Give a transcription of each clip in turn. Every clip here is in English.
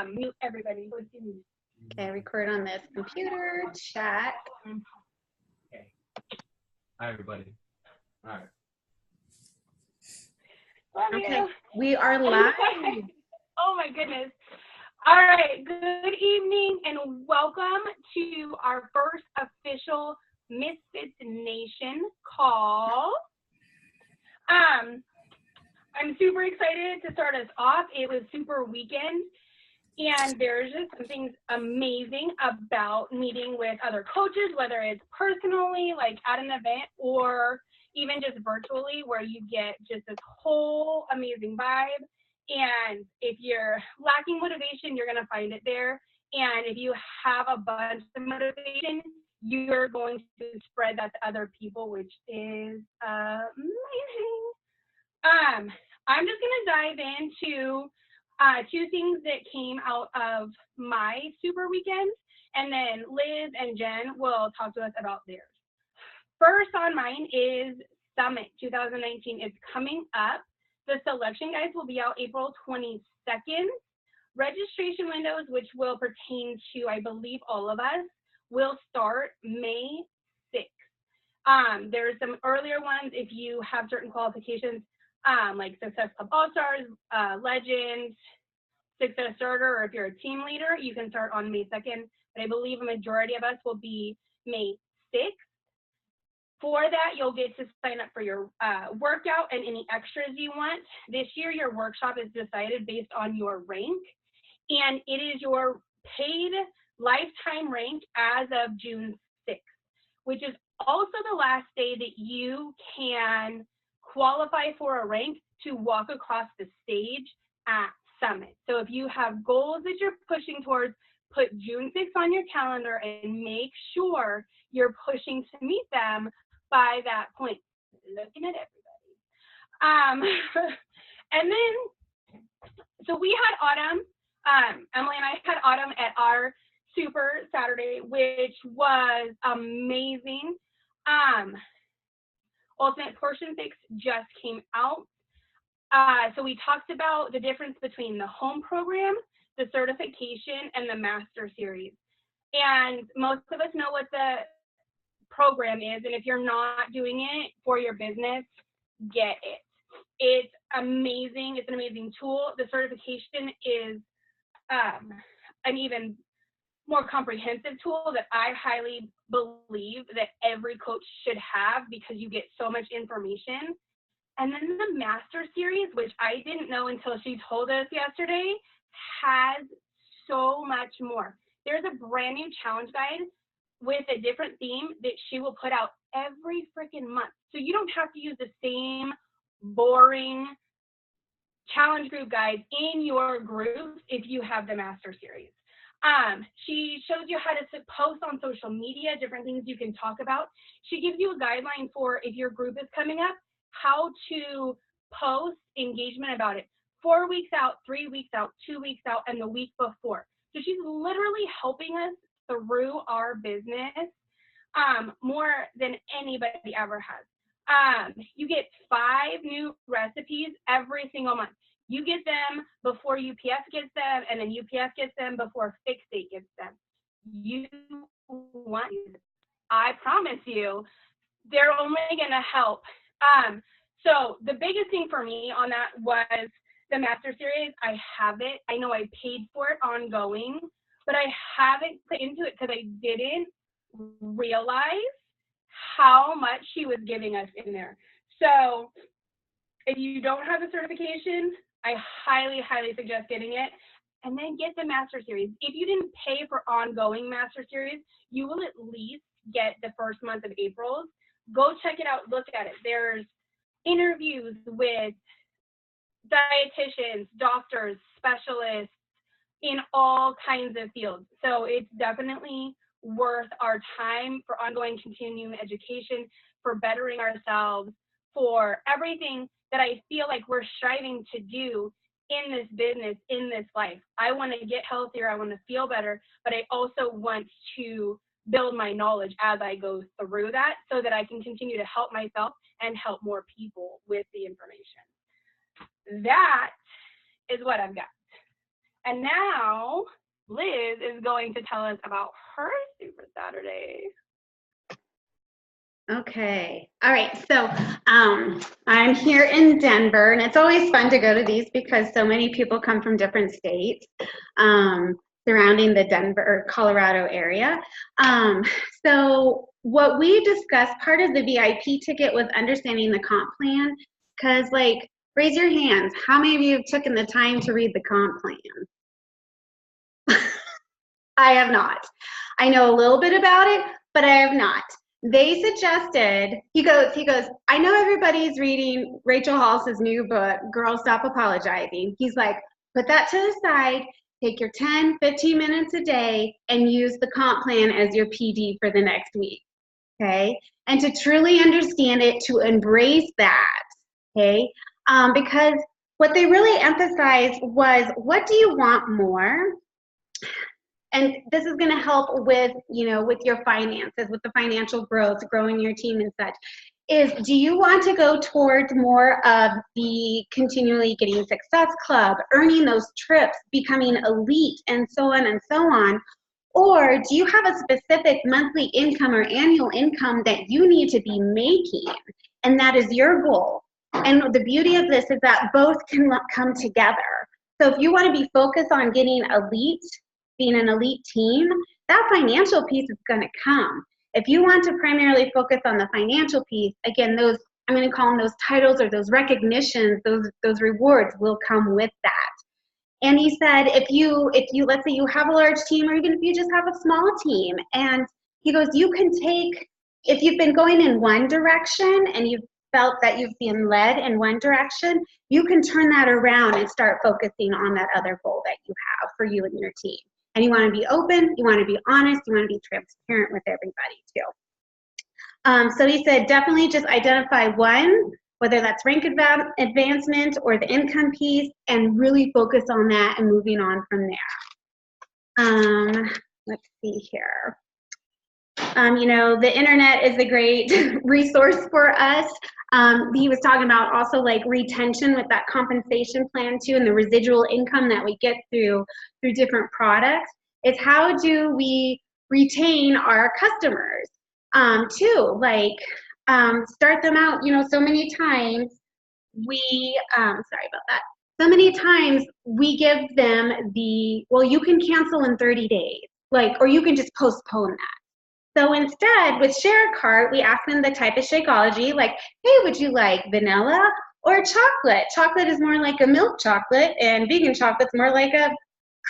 Mute everybody. Okay, record on this computer, chat. Okay. Hi, everybody. All right. Love Okay, you. we are live. Oh my goodness. All right. Good evening and welcome to our first official MissFits Nation call. I'm super excited to start us off. It was super weekend. And there's just something amazing about meeting with other coaches, whether it's personally, like at an event, or even just virtually, where you get just this whole amazing vibe. And if you're lacking motivation, you're going to find it there. And if you have a bunch of motivation, you're going to spread that to other people, which is amazing. I'm just going to dive into two things that came out of my super weekend, and then Liz and Jen will talk to us about theirs. First on mine is Summit 2019. It's coming up. The selection guides will be out April 22nd. Registration windows, which will pertain to, I believe, all of us, will start May 6th. There's some earlier ones if you have certain qualifications, like Success Club All-Stars, Legends, Success Starter, or if you're a team leader, you can start on May 2nd. But I believe a majority of us will be May 6th. For that, you'll get to sign up for your workout and any extras you want. This year, your workshop is decided based on your rank, and it is your paid lifetime rank as of June 6th, which is also the last day that you can qualify for a rank to walk across the stage at Summit. So if you have goals that you're pushing towards, put June 6th on your calendar and make sure you're pushing to meet them by that point. Looking at everybody. And then, so we had Autumn, Emily and I had Autumn at our Super Saturday, which was amazing. Ultimate Portion Fix just came out. So we talked about the difference between the home program, the certification, and the master series. And most of us know what the program is, and if you're not doing it for your business, get it. It's amazing. It's an amazing tool. The certification is an even more comprehensive tool that I highly believe that every coach should have because you get so much information. And then the master series, which I didn't know until she told us yesterday, has so much more. There's a brand new challenge guide with a different theme that she will put out every freaking month. So you don't have to use the same boring challenge group guides in your groups if you have the master series. She shows you how to post on social media, different things you can talk about. She gives you a guideline for if your group is coming up, how to post engagement about it. 4 weeks out, 3 weeks out, 2 weeks out, and the week before. So she's literally helping us through our business more than anybody ever has. You get 5 new recipes every single month. You get them before UPS gets them, and then UPS gets them before Fix Date gets them. You want, I promise you, they're only going to help. So the biggest thing for me on that was the master series. I have it. I know I paid for it ongoing, but I haven't put into it because I didn't realize how much she was giving us in there. So if you don't have the certification, I highly, highly suggest getting it. And then get the master series. If you didn't pay for ongoing master series, you will at least get the first month of April's. Go check it out. Look at it. There's interviews with dietitians, doctors, specialists in all kinds of fields. So it's definitely worth our time for ongoing continuing education, for bettering ourselves, for everything that I feel like we're striving to do in this business, in this life. I want to get healthier. I want to feel better, but I also want to build my knowledge as I go through that so that I can continue to help myself and help more people with the information. That is what I've got. And now Liz is going to tell us about her Super Saturday. Okay. All right. So I'm here in Denver, and it's always fun to go to these because so many people come from different states surrounding the Denver, Colorado area. So what we discussed, part of the VIP ticket was understanding the comp plan, because like, raise your hands. How many of you have taken the time to read the comp plan? I have not. I know a little bit about it, but I have not. They suggested, he goes, I know everybody's reading Rachel Hollis's new book, Girl Stop Apologizing. He's like, put that to the side, take your 10, 15 minutes a day and use the comp plan as your PD for the next week, okay? And to truly understand it, to embrace that, okay? Because what they really emphasized was, what do you want more? And this is going to help with, with your finances, with the financial growth, growing your team and such, is do you want to go towards more of the continually getting success club, earning those trips, becoming elite, and so on and so on? Or do you have a specific monthly income or annual income that you need to be making, and that is your goal? And the beauty of this is that both can come together. So if you want to be focused on getting elite, being an elite team, that financial piece is going to come. If you want to primarily focus on the financial piece, again, those, I'm going to call them those titles or those recognitions, those rewards will come with that. And he said, if you let's say you have a large team, or even if you just have a small team, and he goes, you can take, if you've been going in one direction and you've felt that you've been led in one direction, you can turn that around and start focusing on that other goal that you have for you and your team. And you want to be open, you want to be honest, you want to be transparent with everybody too. So he said, definitely just identify one, whether that's rank advancement or the income piece, and really focus on that and moving on from there. Let's see here. The internet is a great resource for us. He was talking about also like retention with that compensation plan too, and the residual income that we get through different products. It's how do we retain our customers too, like start them out, so many times we, sorry about that. So many times we give them well, you can cancel in 30 days, or you can just postpone that. So instead, with Share a Cart, we ask them the type of Shakeology, like, hey, would you like vanilla or chocolate? Chocolate is more like a milk chocolate, and vegan chocolate's more like a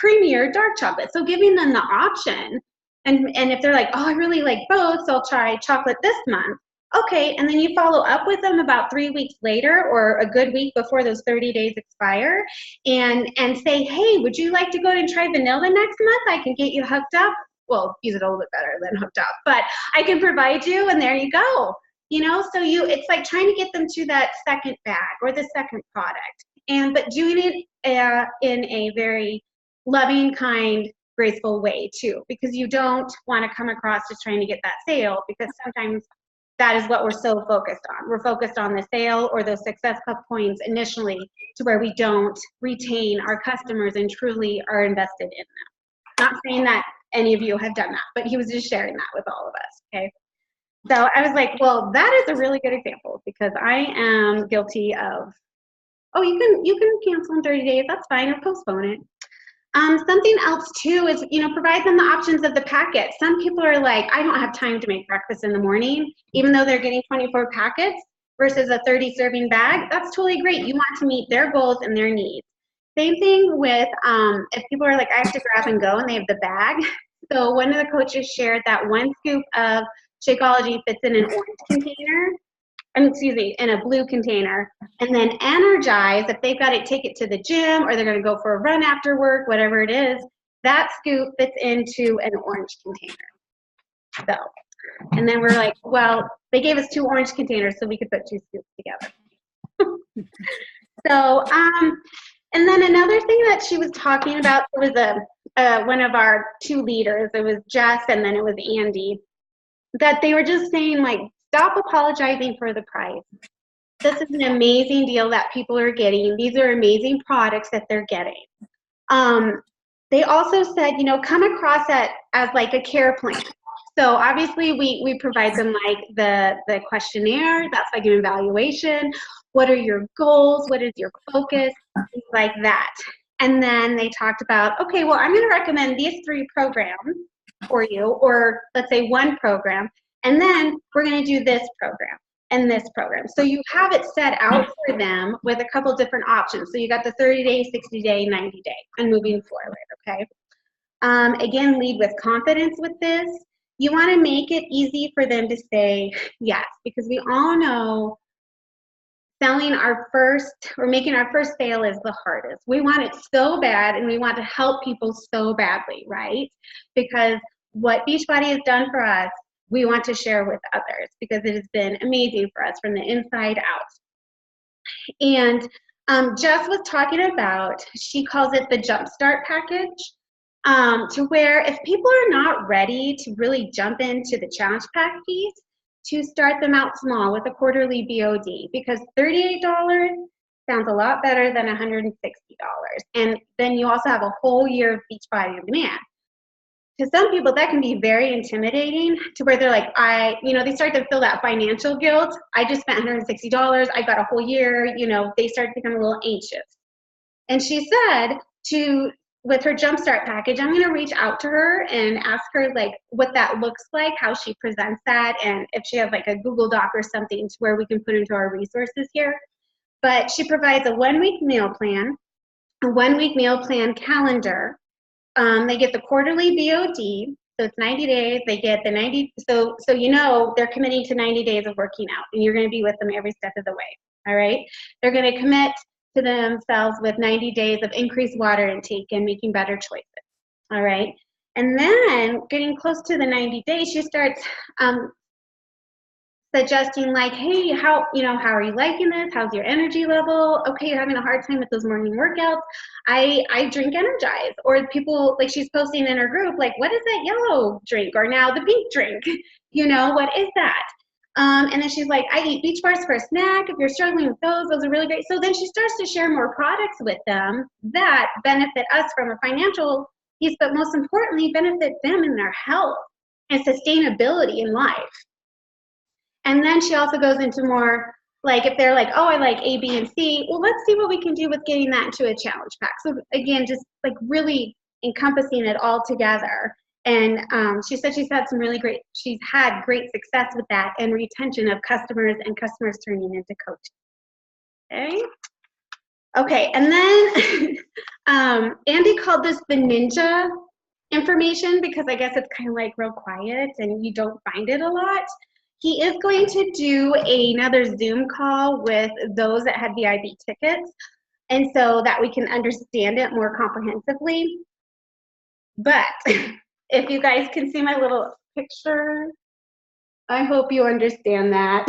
creamier dark chocolate. So giving them the option, and if they're like, oh, I really like both, so I'll try chocolate this month. Okay, and then you follow up with them about 3 weeks later, or a good week before those 30 days expire, and say, hey, would you like to go and try vanilla next month? I can get you hooked up. Well, use it a little bit better than hooked up, but I can provide you, and there you go. So it's like trying to get them to that second bag or the second product, but doing it in a very loving, kind, graceful way too, because you don't want to come across just trying to get that sale, because sometimes that is what we're so focused on. We're focused on the sale or those success club points initially, to where we don't retain our customers and truly are invested in them. Not saying that any of you have done that, but he was just sharing that with all of us, okay? So I was like, well, that is a really good example, because I am guilty of, oh, you can cancel in 30 days, that's fine, or postpone it. Something else too is, provide them the options of the packet. Some people are like, I don't have time to make breakfast in the morning, even though they're getting 24 packets versus a 30 serving bag. That's totally great. You want to meet their goals and their needs. Same thing with if people are like, I have to grab and go, and they have the bag. So one of the coaches shared that 1 scoop of Shakeology fits in an orange container, in a blue container. And then Energize, if they've got to take it to the gym, or they're going to go for a run after work, whatever it is, that scoop fits into an orange container. So, and then we're like, well, they gave us 2 orange containers so we could put 2 scoops together. So, and then another thing that she was talking about was one of our 2 leaders. It was Jess, and then it was Andy, that they were just saying, like, stop apologizing for the price. This is an amazing deal that people are getting. These are amazing products that they're getting. They also said, you know, come across it as like a care plan. So obviously we provide them like the questionnaire, that's like an evaluation. What are your goals? What is your focus? Things like that. And then they talked about, okay, well, I'm going to recommend these 3 programs for you, or let's say 1 program, and then we're going to do this program and this program. So you have it set out for them with a couple different options. So you got the 30-day, 60-day, 90-day, and moving forward, okay? Again, lead with confidence with this. You want to make it easy for them to say yes, because we all know selling our first or making our first sale is the hardest. We want it so bad, and we want to help people so badly, right? Because what Beachbody has done for us, we want to share with others, because it has been amazing for us from the inside out. And Jess was talking about, she calls it the Jumpstart package, to where if people are not ready to really jump into the challenge pack piece, to start them out small with a quarterly BOD, because $38 sounds a lot better than $160. And then you also have a whole year of Beachbody on demand. To some people, that can be very intimidating, to where they're like, they start to feel that financial guilt. I just spent $160. I got a whole year. They start to become a little anxious. And she said with her Jumpstart package, I'm going to reach out to her and ask her like what that looks like, how she presents that, and if she has like a Google Doc or something to where we can put into our resources here. But she provides a 1-week meal plan, a 1-week meal plan calendar. They get the quarterly BOD, so it's 90 days. They get the 90, so they're committing to 90 days of working out, and you're going to be with them every step of the way, all right? They're going to commit to themselves with 90 days of increased water intake and making better choices, all right? And then getting close to the 90 days, she starts suggesting like, hey, how are you liking this? How's your energy level? Okay, you're having a hard time with those morning workouts. I drink Energize. Or people, like she's posting in her group, like, what is that yellow drink? Or now the pink drink, what is that? And then she's like, I eat beach bars for a snack. If you're struggling with those are really great. So then she starts to share more products with them that benefit us from a financial piece, but most importantly, benefit them in their health and sustainability in life. And then she also goes into more, like if they're like, oh, I like A, B, and C, well, let's see what we can do with getting that into a challenge pack. So again, just like really encompassing it all together. And she said she's had great success with that and retention of customers and customers turning into coaching. Okay, and then Andy called this the ninja information, because I guess it's kind of like real quiet and you don't find it a lot. He is going to do another Zoom call with those that had VIP tickets, and so that we can understand it more comprehensively. But if you guys can see my little picture, I hope you understand that.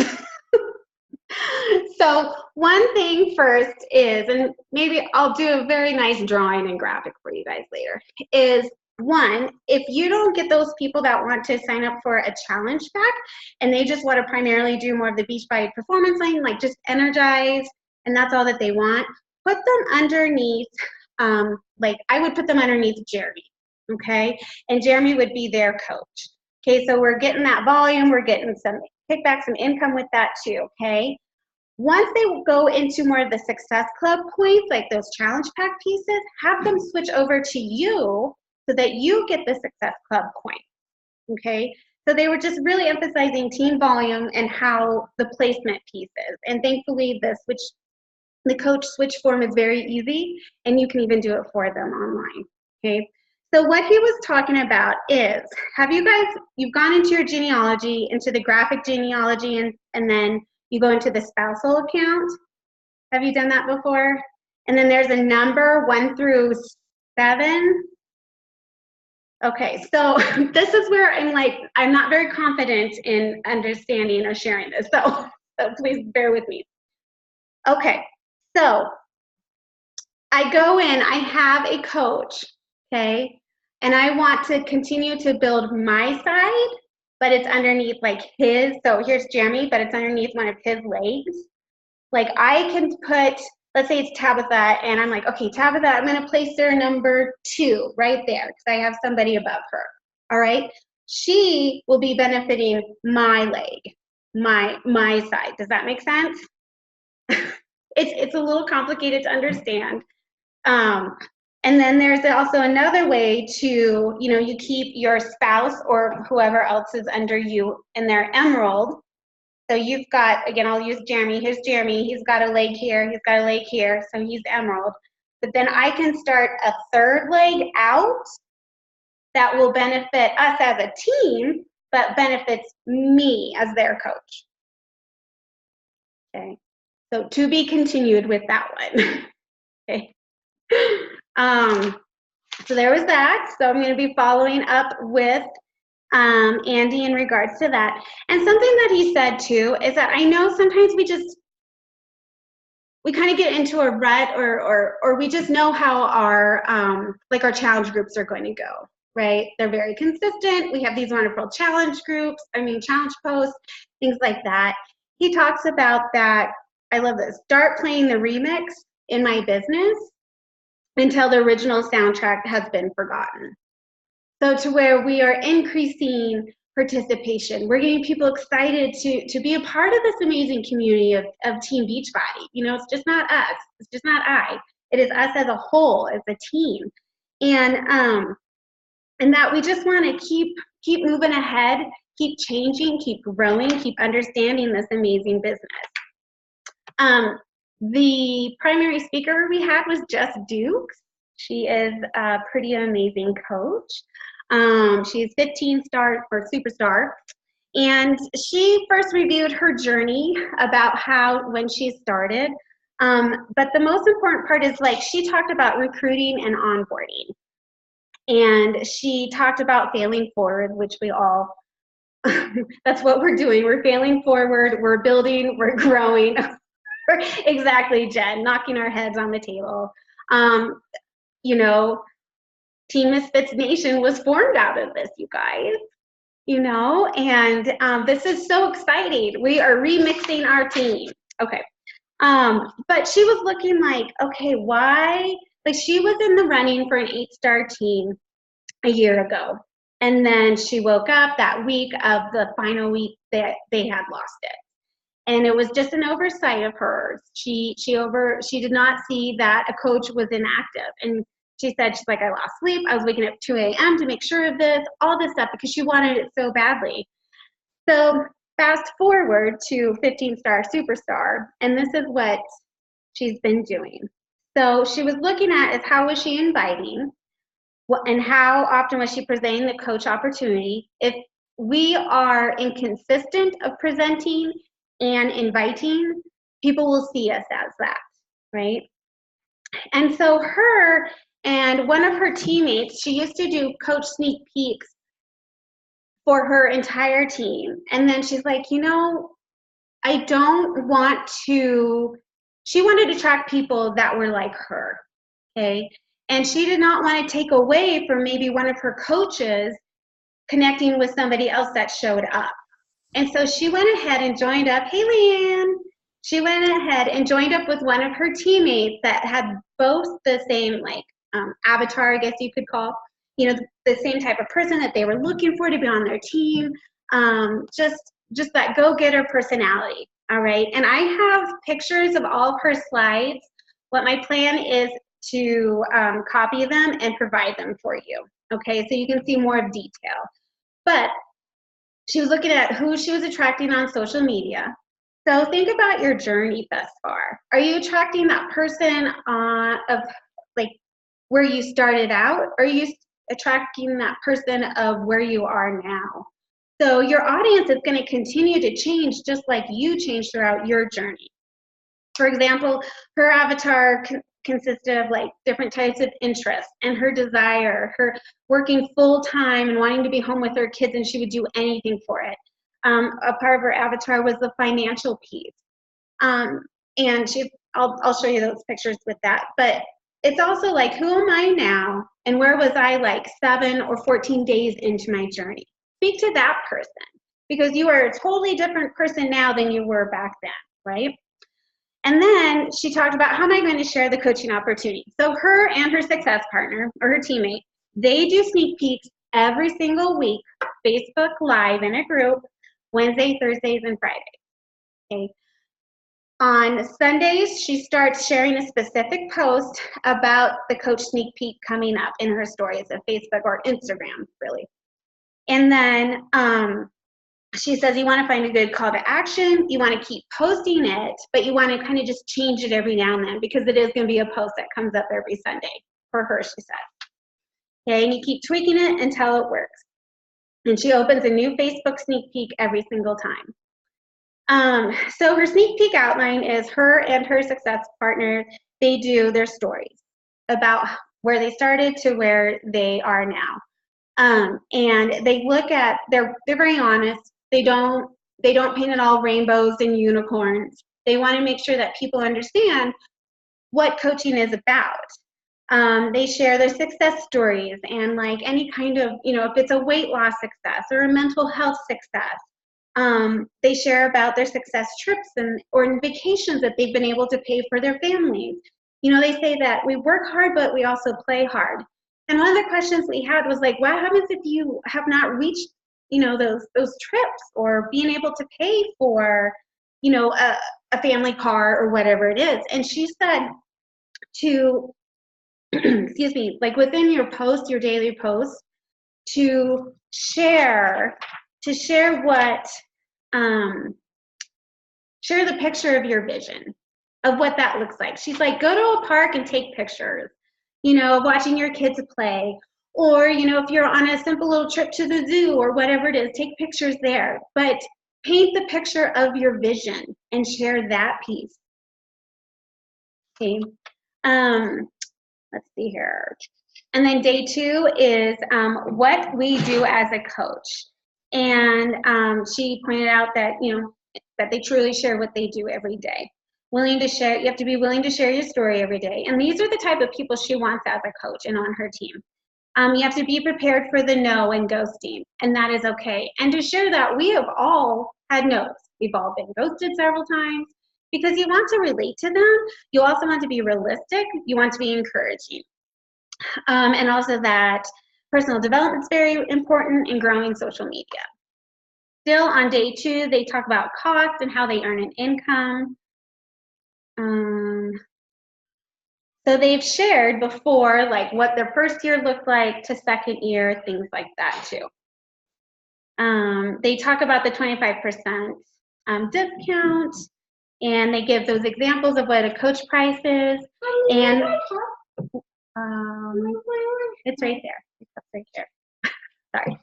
So one thing first is, and maybe I'll do a very nice drawing and graphic for you guys later, is one, if you don't get those people that want to sign up for a challenge pack and they just want to primarily do more of the Beachbody performance line, like just Energize, and that's all that they want, put them underneath, like I would put them underneath Jeremy, okay? And Jeremy would be their coach. Okay, so we're getting that volume, we're getting some kickback, some income with that too, okay? Once they go into more of the Success Club points, like those challenge pack pieces, have them switch over to you so that you get the Success Club points, okay? So they were just really emphasizing team volume and how the placement pieces. And thankfully, the coach switch form is very easy, and you can even do it for them online, okay? So what he was talking about is, you've gone into your genealogy, into the graphic genealogy, and then you go into the spousal account. Have you done that before? And then there's a number 1 through 7. Okay, so this is where I'm not very confident in understanding or sharing this, so please bear with me. Okay, so I go in, I have a coach, okay, and I want to continue to build my side, but it's underneath like his, so here's Jeremy, but it's underneath one of his legs. Like I can put let's say it's Tabitha, and I'm like, okay, Tabitha, I'm going to place her number 2 right there because I have somebody above her. All right. She will be benefiting my leg, my side. Does that make sense? It's a little complicated to understand. And then there's also another way to, you keep your spouse or whoever else is under you in their emerald. So you've got, again, I'll use Jeremy. Here's Jeremy. He's got a leg here. He's got a leg here. So he's emerald. But then I can start a 3rd leg out that will benefit us as a team, but benefits me as their coach. Okay. So to be continued with that one. Okay. So there was that. So I'm going to be following up with Andy in regards to that. And something that he said too is that I know sometimes we kind of get into a rut or we just know how our our challenge groups are going to go, right? They're very consistent. We have these wonderful challenge groups, challenge posts, things like that. He talks about that. I love this. Start playing the remix in my business until the original soundtrack has been forgotten. So to where we are increasing participation, we're getting people excited to be a part of this amazing community of Team Beachbody. It's just not us. It's just not I. It is us as a whole, as a team. And that we just want to keep moving ahead, keep changing, keep growing, keep understanding this amazing business. The primary speaker we had was Jess Dukes. She is a pretty amazing coach. She's 15-star or superstar. And she first reviewed her journey about when she started. But the most important part is she talked about recruiting and onboarding. And she talked about failing forward, which we all, that's what we're doing. We're failing forward, we're building, we're growing. Exactly, Jen, knocking our heads on the table. Team MissFits Nation was formed out of this, you guys. And this is so exciting. We are remixing our team. Okay. But she was looking okay, why? She was in the running for an 8-star team a year ago. And then she woke up that week of the final week that they had lost it. And it was just an oversight of hers. She did not see that a coach was inactive. And she's like, I lost sleep. I was waking up 2 a.m. to make sure of this, all this stuff, because she wanted it so badly. So fast forward to 15-star superstar, and this is what she's been doing. So she was looking at is how was she inviting, and how often was she presenting the coach opportunity. If we are inconsistent of presenting and inviting, people will see us as that, right? And so her and one of her teammates, she used to do coach sneak peeks for her entire team. And then she's like, I don't want to, she wanted to attract people that were like her, okay? And she did not want to take away from maybe one of her coaches connecting with somebody else that showed up. And so she went ahead and joined up. Hey, Leanne. She went ahead and joined up with one of her teammates that had both the same avatar, I guess you could call, the same type of person that they were looking for to be on their team. Just that go-getter personality. All right. And I have pictures of all of her slides. What my plan is to copy them and provide them for you. Okay. So you can see more of detail. But she was looking at who she was attracting on social media. So think about your journey thus far. Are you attracting that person of where you started out? Or are you attracting that person of where you are now? So your audience is going to continue to change just like you change throughout your journey. For example, her avatar consisted of different types of interests and her desire, her working full time and wanting to be home with her kids, and she would do anything for it. A part of her avatar was the financial piece. And I'll show you those pictures with that. But it's also who am I now? And where was I 7 or 14 days into my journey? Speak to that person, because you are a totally different person now than you were back then, right? And then she talked about, how am I going to share the coaching opportunity? So her and her success partner, or her teammate, they do sneak peeks every single week, Facebook Live in a group, Wednesday, Thursdays, and Fridays. Okay. On Sundays, she starts sharing a specific post about the coach sneak peek coming up in her stories of Facebook or Instagram, really. And then she says you want to find a good call to action. You want to keep posting it, but you want to kind of just change it every now and then because it is going to be a post that comes up every Sunday for her, she said. Okay, and you keep tweaking it until it works. And she opens a new Facebook sneak peek every single time. So her sneak peek outline is her and her success partner, they do their stories about where they started to where they are now. And they look at, they're very honest. They don't paint it all rainbows and unicorns. They want to make sure that people understand what coaching is about. They share their success stories and like any kind of, if it's a weight loss success or a mental health success. They share about their success trips or vacations that they've been able to pay for their families. They say that we work hard, but we also play hard. And one of the questions we had was like, what happens if you have not reached, those trips or being able to pay for, a family car or whatever it is? And she said to, excuse me, like within your post, your daily post, to share what, share the picture of your vision of what that looks like. She's like, go to a park and take pictures, of watching your kids play, or, if you're on a simple little trip to the zoo or whatever it is, take pictures there, but paint the picture of your vision and share that piece. Okay. Let's see here. And then day 2 is what we do as a coach. And she pointed out that, that they truly share what they do every day. Willing to share, you have to be willing to share your story every day. And these are the type of people she wants as a coach and on her team. You have to be prepared for the no and ghosting, and that is okay. And to share that we have all had no's. We've all been ghosted several times because you want to relate to them. You also want to be realistic. You want to be encouraging. And also that personal development is very important in growing social media. Still on day 2, they talk about cost and how they earn an income. So they've shared before, like what their first year looked like to second year, things like that too. They talk about the 25% discount, and they give those examples of what a coach price is. And it's right there. It's right there. Sorry.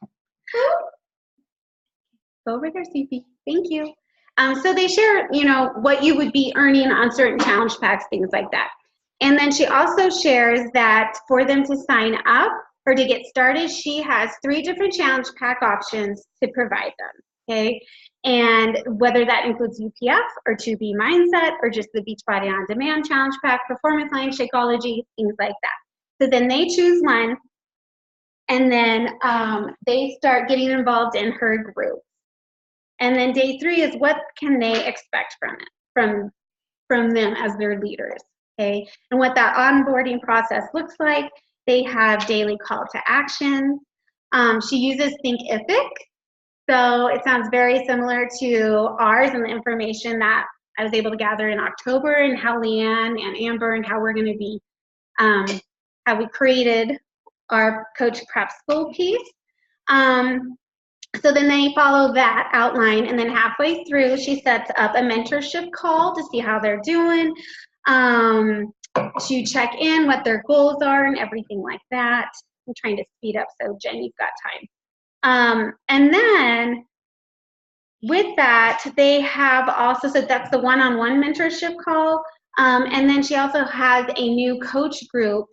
Go over there, Susie. Thank you. So they share, what you would be earning on certain challenge packs, things like that. And then she also shares that for them to sign up or to get started, she has 3 different challenge pack options to provide them, okay? And whether that includes UPF or 2B Mindset or just the Beachbody On Demand challenge pack, Performance Line, Shakeology, things like that. So then they choose one, and then they start getting involved in her group. And then day 3 is what can they expect from it, from them as their leaders, okay? And what that onboarding process looks like. They have daily call to action. She uses Thinkific, so it sounds very similar to ours and the information that I was able to gather in October, and how Leanne and Amber and how we're going to be, how we created our Coach Prep School piece. So then they follow that outline, and then halfway through, she sets up a mentorship call to see how they're doing, to check in what their goals are and everything like that. I'm trying to speed up so Jen, you've got time. And then with that, they have also, so that's the one-on-one mentorship call. And then she also has a new coach group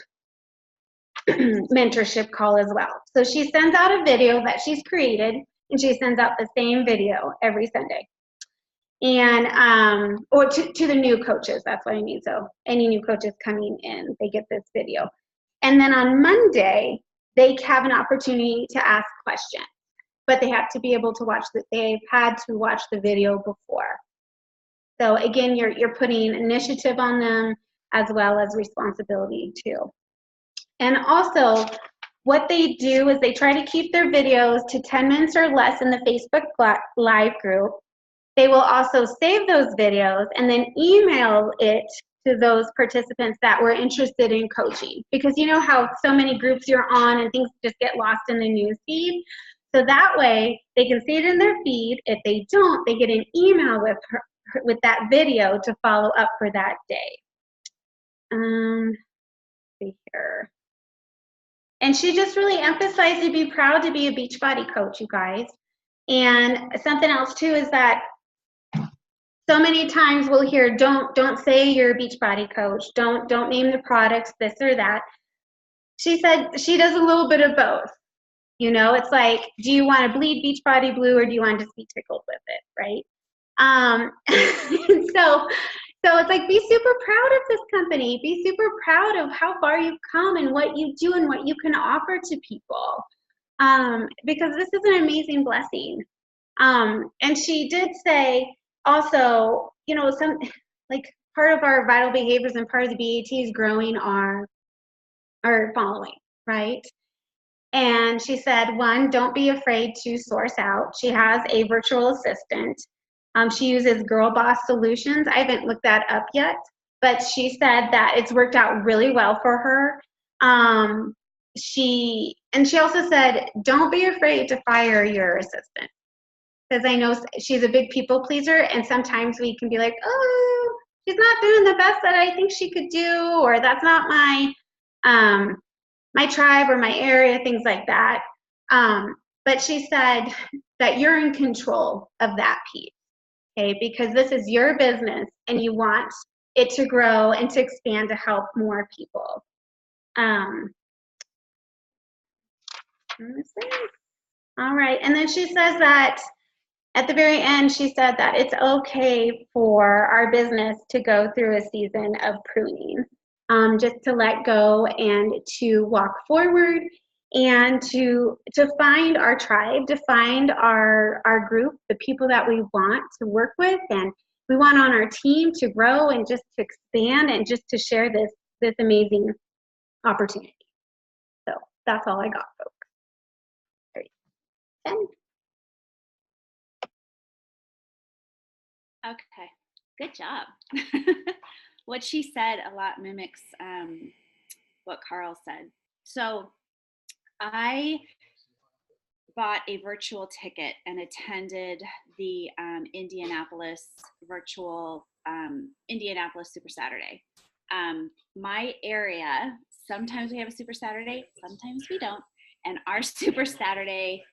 mentorship call as well. So she sends out a video that she's created, and she sends out the same video every Sunday. And, or to the new coaches, that's what I mean. So any new coaches coming in, they get this video. And then on Monday, they have an opportunity to ask questions, but they have to be able to watch they've had to watch the video before. So again, you're putting initiative on them as well as responsibility too. And also, what they do is they try to keep their videos to 10 minutes or less in the Facebook Live group. They will also save those videos and then email it to those participants that were interested in coaching. Because you know how so many groups you're on and things just get lost in the news feed? So that way, they can see it in their feed. If they don't, they get an email with that video to follow up for that day. Let's see here. And she just really emphasized to be proud to be a Beachbody coach, you guys. And something else too is that so many times we'll hear, don't say you're a Beachbody coach, don't name the products, this or that. She said she does a little bit of both. You know, it's like, do you want to bleed Beachbody blue or do you want to just be tickled with it, right? So it's like, be super proud of this company. Be super proud of how far you've come and what you do and what you can offer to people. Because this is an amazing blessing. And she did say also, you know, some like part of our vital behaviors and part of the BAT is growing our following, right? And she said, one, don't be afraid to source out. She has a virtual assistant. She uses Girl Boss Solutions. I haven't looked that up yet, but she said that it's worked out really well for her. She also said, don't be afraid to fire your assistant. Because I know she's a big people pleaser, and sometimes we can be like, oh, she's not doing the best that I think she could do, or that's not my my tribe or my area, things like that. But she said that you're in control of that piece, okay? Because this is your business and you want it to grow and to expand to help more people. All right, and then she says that at the very end, she said that it's okay for our business to go through a season of pruning, just to let go and to walk forward and to find our tribe, to find our group, the people that we want to work with and we want on our team to grow and just to expand and just to share this amazing opportunity. So that's all I got, folks. 10. Okay, good job. What she said a lot mimics what Carl said. So I bought a virtual ticket and attended the Indianapolis virtual Indianapolis Super Saturday. My area, sometimes we have a Super Saturday, sometimes we don't. And our Super Saturday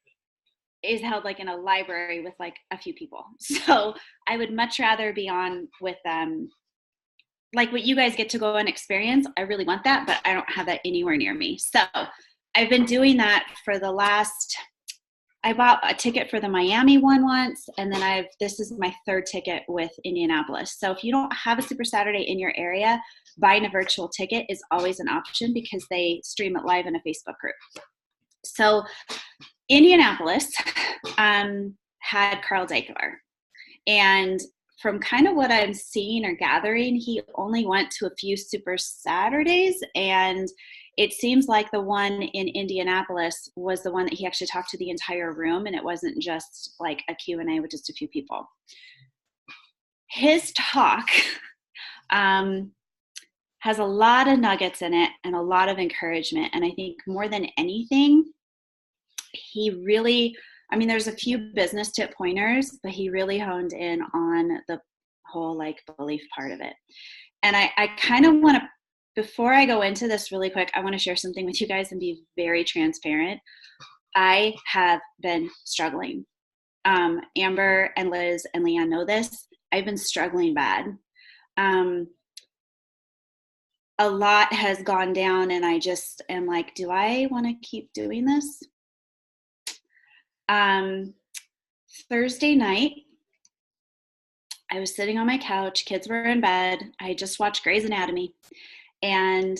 is held like in a library with like a few people. So I would much rather be on with like what you guys get to go and experience. I really want that, but I don't have that anywhere near me. So I've been doing that for the last, I bought a ticket for the Miami one once, and then this is my third ticket with Indianapolis. So if you don't have a Super Saturday in your area, buying a virtual ticket is always an option because they stream it live in a Facebook group. So Indianapolis had Carl Dakeler, and from kind of what I'm seeing or gathering, he only went to a few Super Saturdays, and it seems like the one in Indianapolis was the one that he actually talked to the entire room, and it wasn't just like a Q&A with just a few people. His talk has a lot of nuggets in it and a lot of encouragement, and I think more than anything, he really, I mean, there's a few business tip pointers, but he really honed in on the whole like belief part of it. And I kind of want to, before I go into this really quick, I want to share something with you guys and be very transparent. I have been struggling. Amber and Liz and Leanne know this. I've been struggling bad. A lot has gone down and I just am like, do I want to keep doing this? Thursday night, I was sitting on my couch, kids were in bed, I just watched Grey's Anatomy, and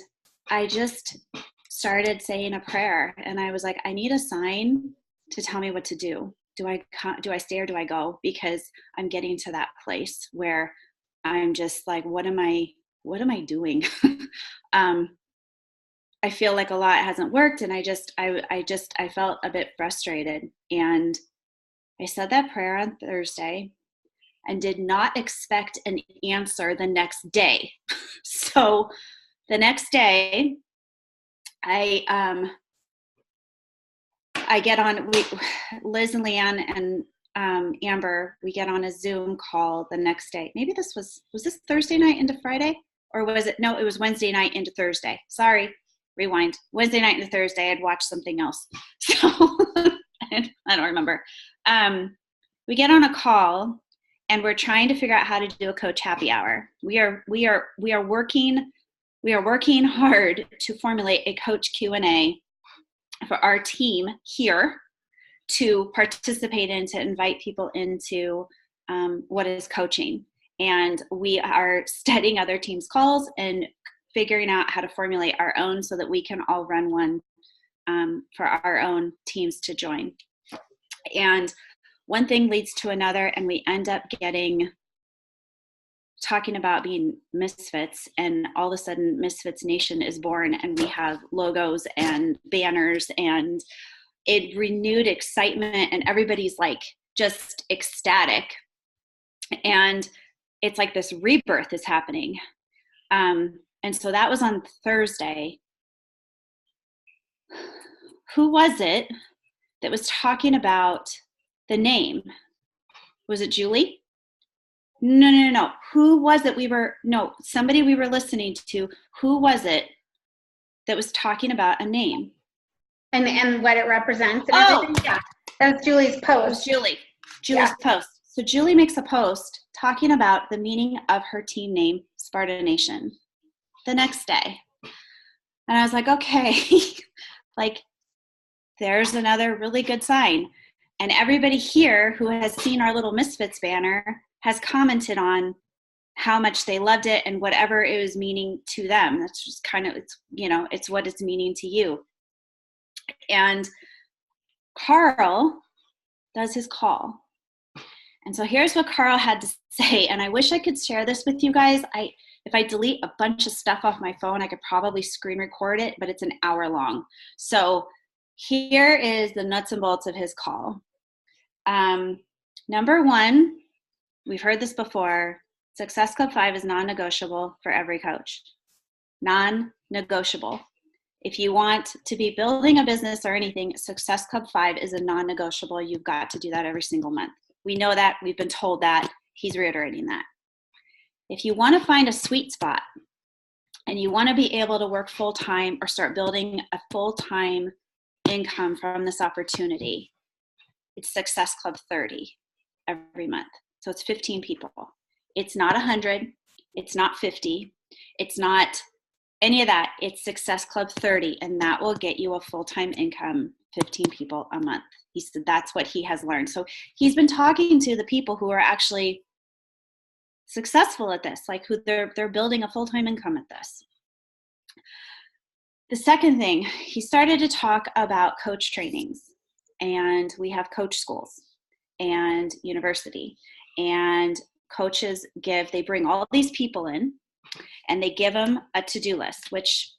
I just started saying a prayer, and I was like, I need a sign to tell me what to do. Do I stay or do I go? Because I'm getting to that place where I'm just like, what am I doing? I feel like a lot hasn't worked, and I felt a bit frustrated. And I said that prayer on Thursday and did not expect an answer the next day. So the next day, I get on, Liz and Leanne and Amber, we get on a Zoom call the next day. Maybe was this Thursday night into Friday? Or was it? No, it was Wednesday night into Thursday. Sorry, rewind. Wednesday night into Thursday, I'd watched something else. So I don't remember. We get on a call and we're trying to figure out how to do a coach happy hour. We are working hard to formulate a coach Q&A for our team here to participate in, to invite people into what is coaching. And we are studying other teams' calls and figuring out how to formulate our own so that we can all run one for our own teams to join. And one thing leads to another, and we end up talking about being misfits, and all of a sudden MissFits Nation is born, and we have logos and banners, and it renewed excitement, and everybody's like just ecstatic. And it's like this rebirth is happening. And so that was on Thursday. Who was it that was talking about the name? Was it Julie? No. Who was it? Somebody we were listening to. Who was it that was talking about a name? And what it represents and everything? Yeah. That's Julie's post. It was Julie's post. So Julie makes a post talking about the meaning of her team name, Sparta Nation, the next day. And I was like, okay, like there's another really good sign. And everybody here who has seen our little Misfits banner has commented on how much they loved it and whatever it was meaning to them. That's just kind of, it's what it's meaning to you. And Carl does his call. And so here's what Carl had to say. And I wish I could share this with you guys. If I delete a bunch of stuff off my phone, I could probably screen record it, but it's an hour long. So here is the nuts and bolts of his call. Number one, we've heard this before, Success Club 5 is non-negotiable for every coach. Non-negotiable. If you want to be building a business or anything, Success Club 5 is a non-negotiable. You've got to do that every single month. We know that. We've been told that. He's reiterating that. If you want to find a sweet spot and you want to be able to work full-time or start building a full-time income from this opportunity, it's Success Club 30 every month. So it's 15 people. It's not 100. It's not 50. It's not any of that. It's Success Club 30, and that will get you a full-time income, 15 people a month. He said that's what he has learned. So he's been talking to the people who are actually successful at this, like who they're building a full-time income at this. The second thing, he started to talk about coach trainings, and we have coach schools and university, and coaches they bring all these people in and they give them a to-do list, which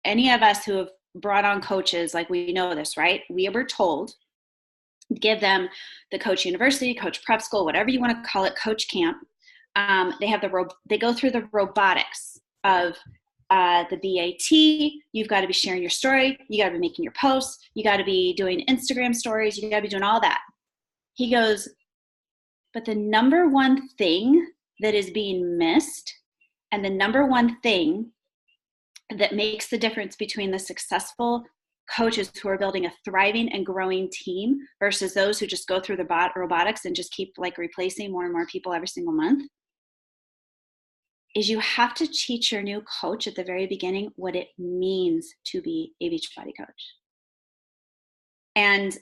any of us who have brought on coaches, like we know this, right? We were told, give them the coach university, coach prep school, whatever you want to call it, coach camp. They go through the robotics of the BAT. You've got to be sharing your story. You got to be making your posts. You got to be doing Instagram stories. You got to be doing all that. He goes, but the number one thing that is being missed, and the number one thing that makes the difference between the successful coaches who are building a thriving and growing team versus those who just go through the robotics and just keep like replacing more and more people every single month, is you have to teach your new coach at the very beginning what it means to be a Beachbody coach. And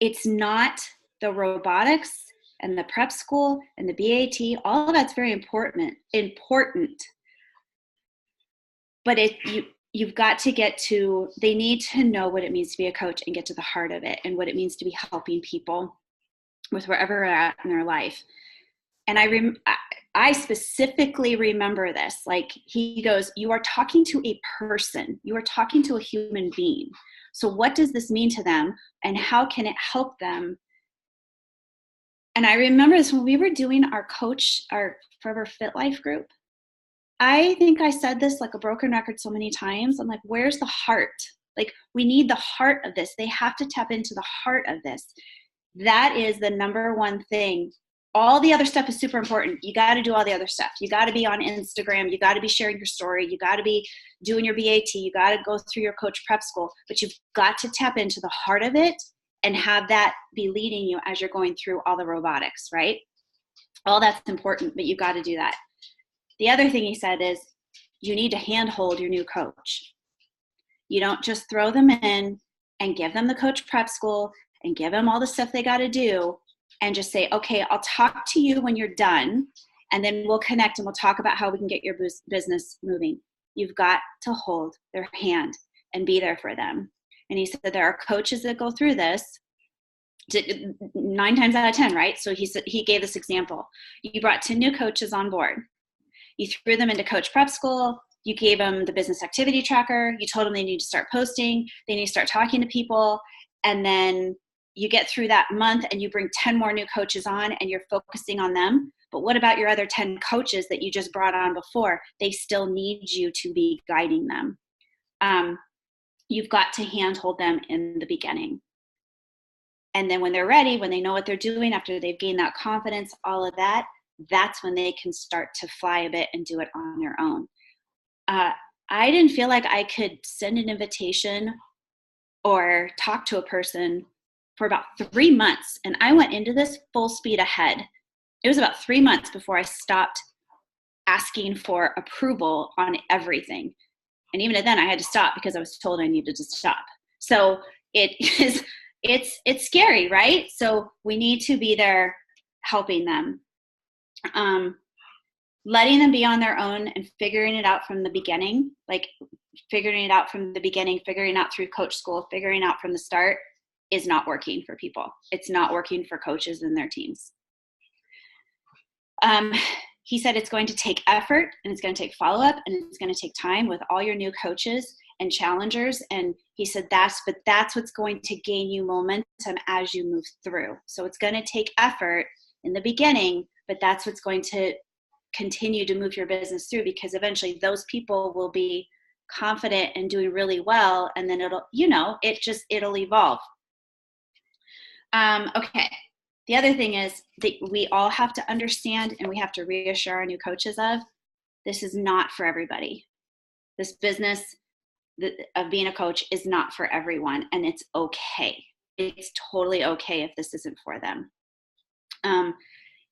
it's not the robotics and the prep school and the BAT, all of that's very important. But you've got to they need to know what it means to be a coach and get to the heart of it and what it means to be helping people with wherever they're at in their life. And I specifically remember this. Like, he goes, you are talking to a person. You are talking to a human being. So what does this mean to them, and how can it help them? And I remember this when we were doing our Forever Fit Life group. I think I said this like a broken record so many times. I'm like, where's the heart? Like, we need the heart of this. They have to tap into the heart of this. That is the number one thing. All the other stuff is super important. You got to do all the other stuff. You got to be on Instagram. You got to be sharing your story. You got to be doing your BAT. You got to go through your coach prep school. But you've got to tap into the heart of it and have that be leading you as you're going through all the robotics, right? All that's important, but you got to do that. The other thing he said is you need to handhold your new coach. You don't just throw them in and give them the coach prep school and give them all the stuff they got to do and just say, okay, I'll talk to you when you're done, and then we'll connect and we'll talk about how we can get your business moving. You've got to hold their hand and be there for them. And he said there are coaches that go through this 9 times out of 10, right? So he gave this example. You brought 10 new coaches on board. You threw them into coach prep school. You gave them the business activity tracker. You told them they need to start posting. They need to start talking to people. And then you get through that month and you bring 10 more new coaches on and you're focusing on them. But what about your other 10 coaches that you just brought on before? They still need you to be guiding them. You've got to handhold them in the beginning. And then when they're ready, when they know what they're doing, after they've gained that confidence, all of that, that's when they can start to fly a bit and do it on their own. I didn't feel like I could send an invitation or talk to a person for about 3 months. And I went into this full speed ahead. It was about 3 months before I stopped asking for approval on everything. And even then I had to stop because I was told I needed to stop. So it's scary, right? So we need to be there helping them. Letting them be on their own and figuring it out from the beginning, like figuring it out from the beginning, figuring out through coach school, figuring out from the start is not working for people. It's not working for coaches and their teams. He said it's going to take effort and it's going to take follow-up and it's going to take time with all your new coaches and challengers. And he said that's what's going to gain you momentum as you move through. So it's going to take effort in the beginning, but that's what's going to continue to move your business through, because eventually those people will be confident and doing really well. And then it'll evolve. Okay. The other thing is that we all have to understand, and we have to reassure our new coaches this is not for everybody. This business of being a coach is not for everyone, and it's okay. It's totally okay if this isn't for them.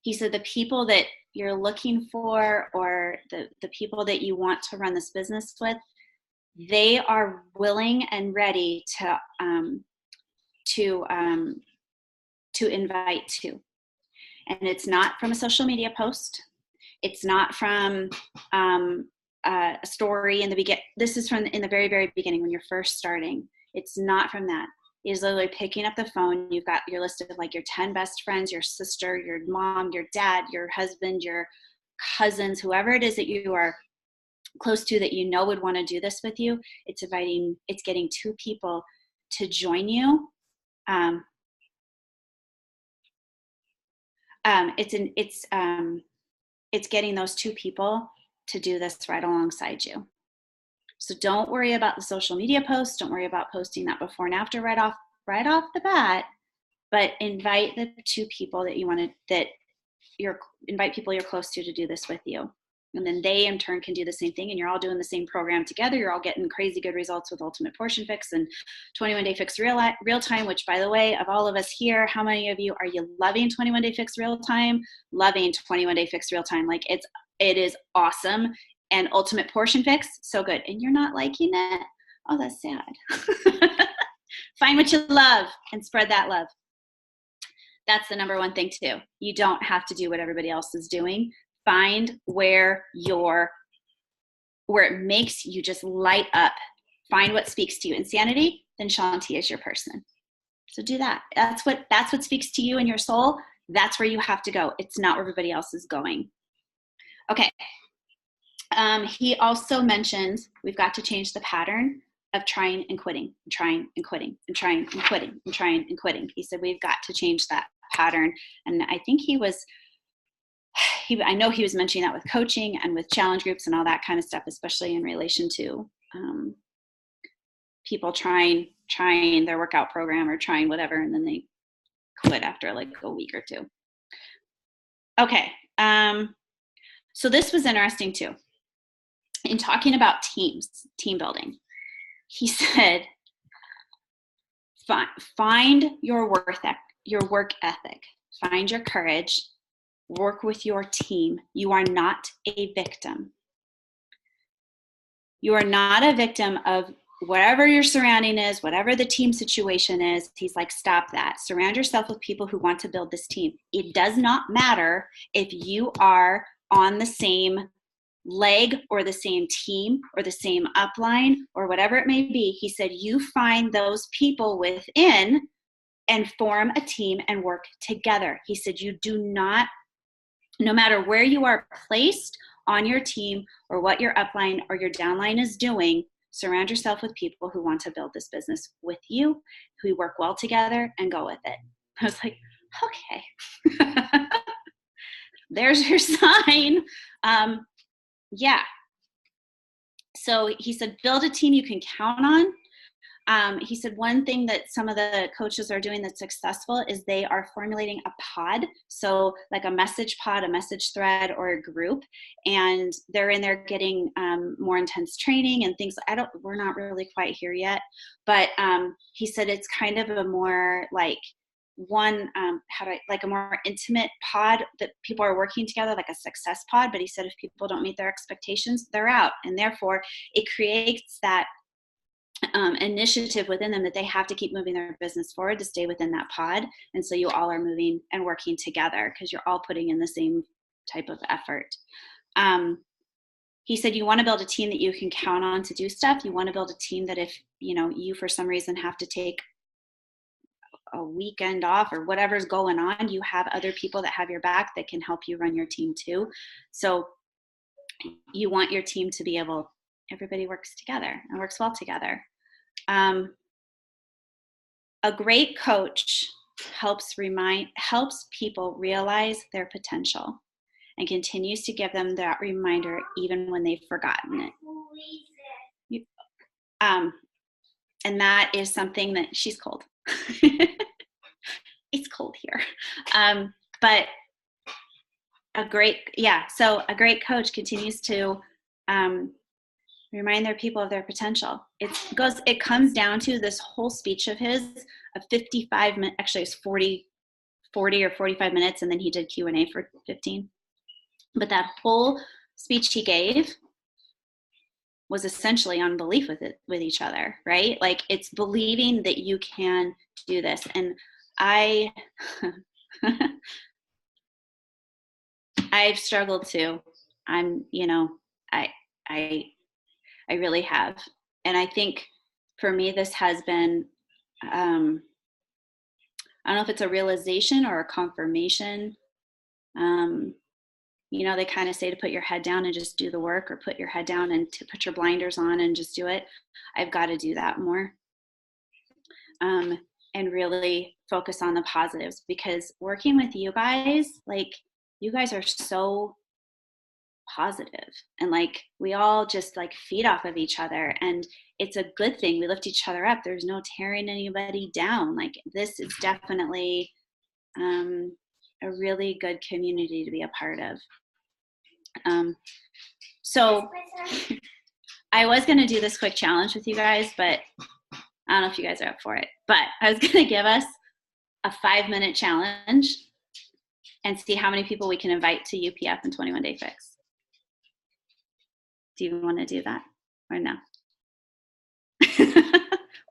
He said the people that you're looking for, or the people that you want to run this business with, they are willing and ready to invite to. And it's not from a social media post. It's not from a story in the beginning. This is from in the very, very beginning when you're first starting. It's not from that. Is literally picking up the phone. You've got your list of like your 10 best friends, your sister, your mom, your dad, your husband, your cousins, whoever it is that you are close to that you know would want to do this with you. It's getting 2 people to join you. It's getting those 2 people to do this right alongside you. So don't worry about the social media posts. Don't worry about posting that before and after right off the bat, but invite the 2 people that you want to, invite people you're close to do this with you. And then they in turn can do the same thing, and you're all doing the same program together. You're all getting crazy good results with Ultimate Portion Fix and 21 Day Fix Real Time, which, by the way, of all of us here, how many of you are you loving 21 Day Fix Real Time? Loving 21 Day Fix Real Time. Like it is awesome. And Ultimate Portion Fix, so good. And you're not liking it? Oh, that's sad. Find what you love and spread that love. That's the number one thing too. You don't have to do what everybody else is doing. Find where it makes you just light up. Find what speaks to you. Insanity, then Shanti is your person. So do that. That's what speaks to you and your soul. That's where you have to go. It's not where everybody else is going. Okay. He also mentioned we've got to change the pattern of trying and quitting, and trying and quitting, and trying and quitting, and trying and quitting. He said we've got to change that pattern. And I think I know he was mentioning that with coaching and with challenge groups and all that kind of stuff, especially in relation to people trying their workout program or trying whatever, and then they quit after like a week or two. Okay. So this was interesting too. In talking about team building, he said, find your work ethic, find your courage, work with your team. You are not a victim. You are not a victim of whatever your surrounding is, whatever the team situation is. He's like, stop that. Surround yourself with people who want to build this team. It does not matter if you are on the same leg or the same team or the same upline or whatever it may be. He said, you find those people within and form a team and work together. He said, you do not, no matter where you are placed on your team or what your upline or your downline is doing, surround yourself with people who want to build this business with you, who work well together, and go with it. I was like, okay, there's your sign. Yeah. So he said, build a team you can count on. He said one thing that some of the coaches are doing that's successful is they are formulating a pod. So like a message pod, a message thread, or a group. And they're in there getting more intense training and things. We're not really quite here yet. But he said it's kind of a more like like a more intimate pod that people are working together, like a success pod. But he said if people don't meet their expectations, they're out. And therefore it creates that initiative within them that they have to keep moving their business forward to stay within that pod. And so you all are moving and working together because you're all putting in the same type of effort. He said you want to build a team that you can count on to do stuff. You want to build a team that if you for some reason have to take a weekend off or whatever's going on, you have other people that have your back that can help you run your team too. So you want your team to be everybody works together and works well together. A great coach helps people realize their potential and continues to give them that reminder even when they've forgotten it. And that is something that she's cold. It's cold here. But a great coach continues to remind their people of their potential. It comes down to this whole speech of his of 55 minutes. Actually, it's 40 or 45 minutes, and then he did Q&A for 15. But that whole speech he gave was essentially on belief with each other, right? Like it's believing that you can do this. And I've struggled too. I really have. And I think for me, this has been, I don't know if it's a realization or a confirmation. They kind of say to put your head down and just do the work, or put your head down and to put your blinders on and just do it. I've got to do that more. And really focus on the positives, because working with you guys, like you guys are so positive, and like we all just like feed off of each other, and it's a good thing. We lift each other up. There's no tearing anybody down. Like this is definitely a really good community to be a part of. So I was going to do this quick challenge with you guys, but I don't know if you guys are up for it. But I was going to give us a 5-minute challenge and see how many people we can invite to UPF and 21 Day Fix. Do you want to do that or no?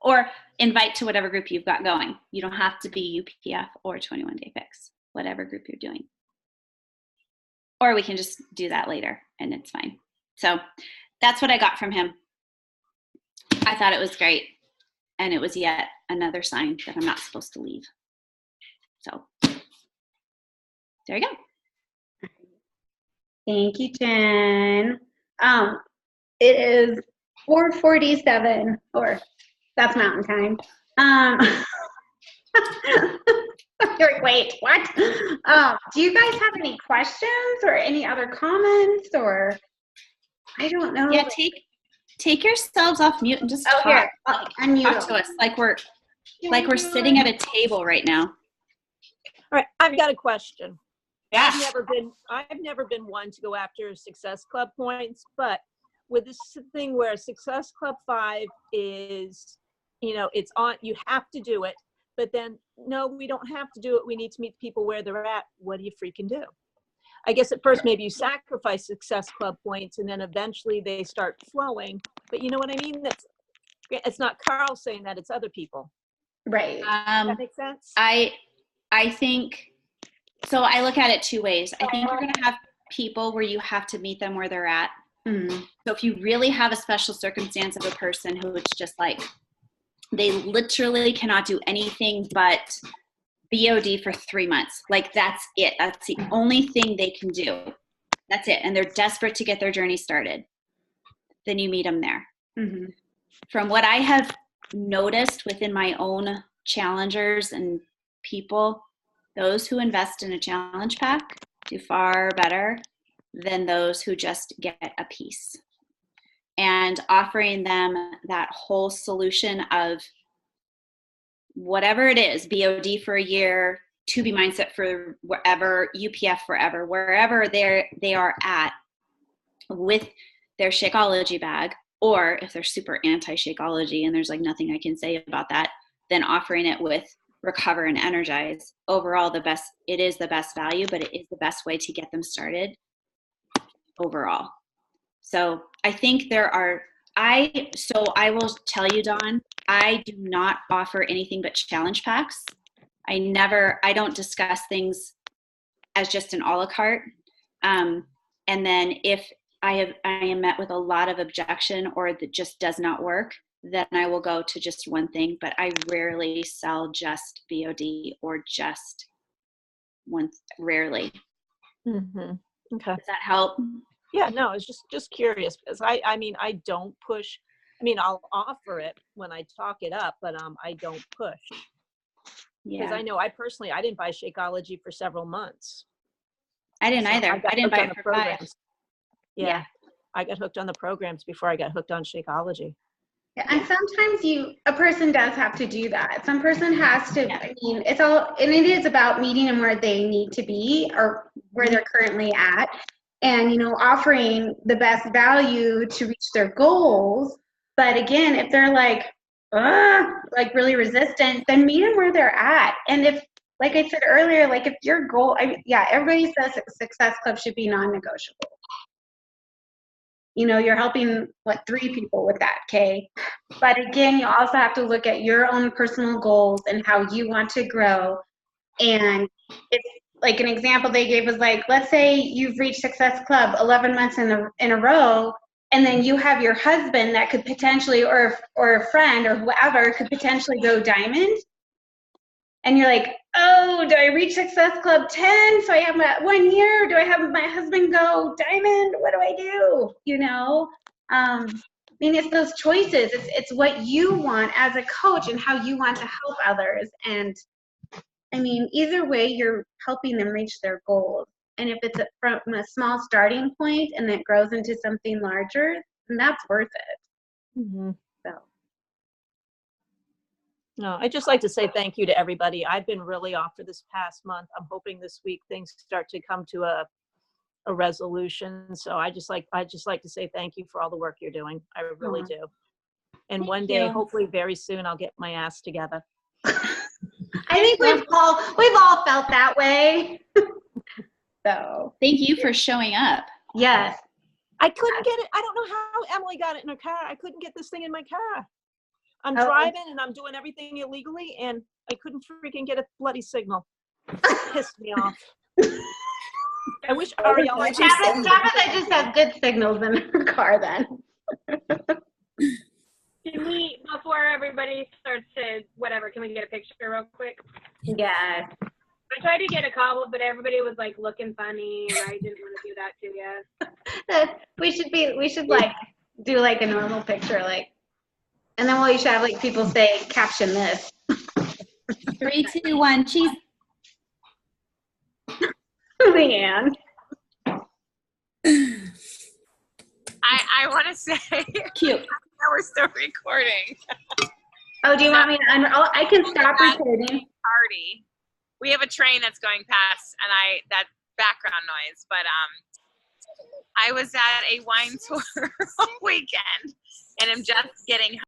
Or invite to whatever group you've got going. You don't have to be UPF or 21 Day Fix, whatever group you're doing. Or we can just do that later and it's fine. So that's what I got from him. I thought it was great. And it was yet another sign that I'm not supposed to leave. So there you go. Thank you, Jen. It is 4:47, or that's Mountain Time. You're like, wait, what? Do you guys have any questions or any other comments, or I don't know. Yeah, take yourselves off mute and just talk. Here, unmute Talk to us like we're sitting at a table right now. All right, I've got a question. Yeah. I've never been one to go after Success Club points, but with this thing where Success Club 5 is, it's on, you have to do it, but then, no, we don't have to do it. We need to meet people where they're at. What do you freaking do? I guess at first, maybe you sacrifice Success Club points and then eventually they start flowing. But you know what I mean? It's not Carl saying that, it's other people. Right. That makes sense? I think, so I look at it two ways. I think you're going to have people where you have to meet them where they're at. Mm-hmm. So if you really have a special circumstance of a person who it's just like, they literally cannot do anything but BOD for 3 months. Like that's it. That's the only thing they can do. That's it. And they're desperate to get their journey started. Then you meet them there. Mm-hmm. From what I have noticed within my own challengers and people, those who invest in a challenge pack do far better than those who just get a piece. And offering them that whole solution of whatever it is, BOD for a year, 2B mindset for wherever, UPF forever, wherever they are at with their Shakeology bag, or if they're super anti-Shakeology and there's like nothing I can say about that, then offering it with Recover and Energize. Overall, it is the best value, but it is the best way to get them started overall. So I think I will tell you, Dawn, I do not offer anything but challenge packs. I don't discuss things as just an a la carte. And then if I am met with a lot of objection or that just does not work, then I will go to just one thing, but I rarely sell just BOD or just one, rarely. Mm-hmm. Okay. Does that help? Yeah, no, I was just curious because I mean, I don't push. I mean, I'll offer it when I talk it up, but I don't push. Because Yeah. I know I didn't buy Shakeology for several months. I didn't either. I didn't buy it for 5. Yeah. I got hooked on the programs before I got hooked on Shakeology. Yeah, and sometimes a person does have to do that. Some person has to, I mean, it is about meeting them where they need to be or where they're currently at. And, offering the best value to reach their goals. But again, if they're like really resistant, then meet them where they're at. And if, like I said earlier, like if your goal, everybody says Success Club should be non-negotiable. You're helping 3 people with that, okay? But again, you also have to look at your own personal goals and how you want to grow. And it's like an example they gave was like, let's say you've reached Success Club 11 months in a row, and then you have your husband that could potentially, or a friend or whoever could potentially go diamond. And you're like, oh, do I reach Success Club 10? So I have 1 year. Do I have my husband go diamond? What do I do? I mean, it's those choices. It's what you want as a coach and how you want to help others. And I mean, either way, you're helping them reach their goals. And if it's from a small starting point and it grows into something larger, then that's worth it. Mm-hmm. So. No, I'd just like to say thank you to everybody. I've been really off for this past month. I'm hoping this week things start to come to a resolution. So I just like to say thank you for all the work you're doing. I really do. And one day, hopefully very soon, I'll get my ass together. I think we've all felt that way. So thank you for showing up. Yes. I couldn't get it. I don't know how Emily got it in her car. I couldn't get this thing in my car. I'm driving and I'm doing everything illegally and I couldn't freaking get a bloody signal. Pissed me off. I wish Ariella Tabitha just has good signals in her car then. Can we, before everybody starts to whatever, can we get a picture real quick? Yes. I tried to get a couple, but everybody was like looking funny, and I didn't want to do that to you. We should like do like a normal picture, like, and then you should have like people say, caption this. 3, 2, 1, cheese. Leanne. I want to say, Cute. that we're still recording. Oh, do you want me to, I can stop recording. Party. We have a train that's going past, and that background noise. But I was at a wine tour all weekend, and I'm just getting